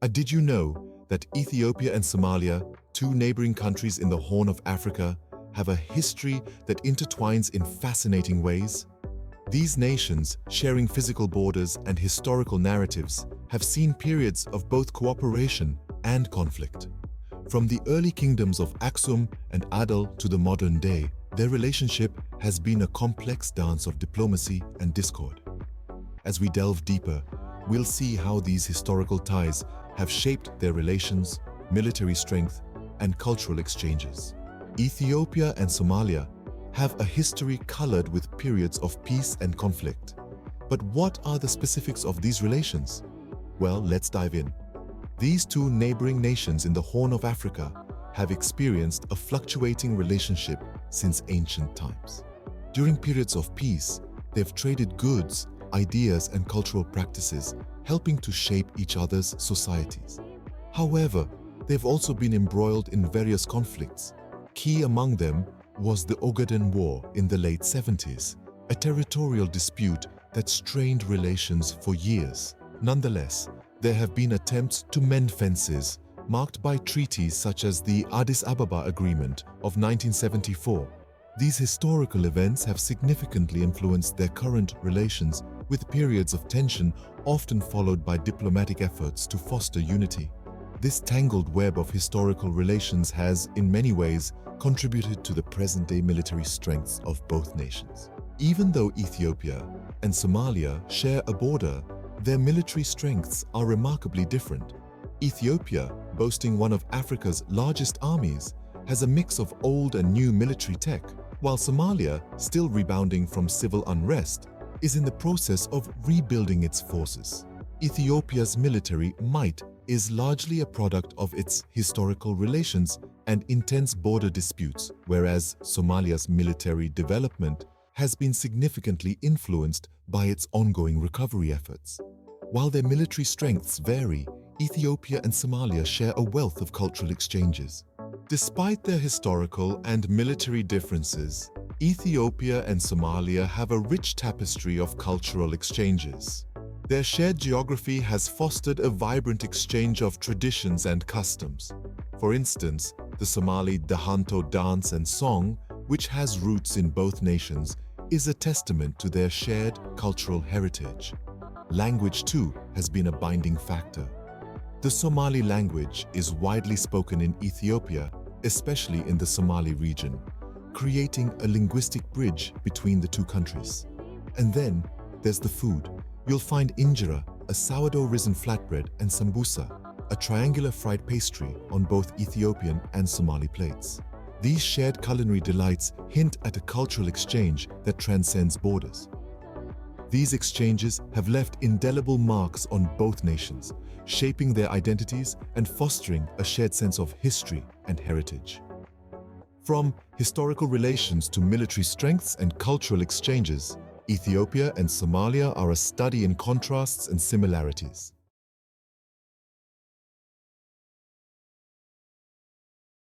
Did you know that Ethiopia and Somalia, two neighboring countries in the Horn of Africa, have a history that intertwines in fascinating ways? These nations, sharing physical borders and historical narratives, have seen periods of both cooperation and conflict. From the early kingdoms of Aksum and Adal to the modern day, their relationship has been a complex dance of diplomacy and discord. As we delve deeper, we'll see how these historical ties have shaped their relations, military strength, and cultural exchanges. Ethiopia and Somalia have a history colored with periods of peace and conflict. But what are the specifics of these relations? Well, let's dive in. These two neighboring nations in the Horn of Africa have experienced a fluctuating relationship since ancient times. During periods of peace, they've traded goods, ideas, and cultural practices, helping to shape each other's societies. However, they've also been embroiled in various conflicts. Key among them was the Ogaden War in the late 70s, a territorial dispute that strained relations for years. Nonetheless, there have been attempts to mend fences, marked by treaties such as the Addis Ababa Agreement of 1974. These historical events have significantly influenced their current relations, with periods of tension often followed by diplomatic efforts to foster unity. This tangled web of historical relations has, in many ways, contributed to the present-day military strengths of both nations. Even though Ethiopia and Somalia share a border, their military strengths are remarkably different. Ethiopia, boasting one of Africa's largest armies, has a mix of old and new military tech, while Somalia, still rebounding from civil unrest, is in the process of rebuilding its forces. Ethiopia's military might is largely a product of its historical relations and intense border disputes, whereas Somalia's military development has been significantly influenced by its ongoing recovery efforts. While their military strengths vary, Ethiopia and Somalia share a wealth of cultural exchanges. Despite their historical and military differences, Ethiopia and Somalia have a rich tapestry of cultural exchanges. Their shared geography has fostered a vibrant exchange of traditions and customs. For instance, the Somali Dahanto dance and song, which has roots in both nations, is a testament to their shared cultural heritage. Language, too, has been a binding factor. The Somali language is widely spoken in Ethiopia, especially in the Somali region, creating a linguistic bridge between the two countries. And then there's the food. You'll find injera, a sourdough-risen flatbread, and sambusa, a triangular fried pastry, on both Ethiopian and Somali plates. These shared culinary delights hint at a cultural exchange that transcends borders. These exchanges have left indelible marks on both nations, shaping their identities and fostering a shared sense of history and heritage. From historical relations to military strengths and cultural exchanges, Ethiopia and Somalia are a study in contrasts and similarities.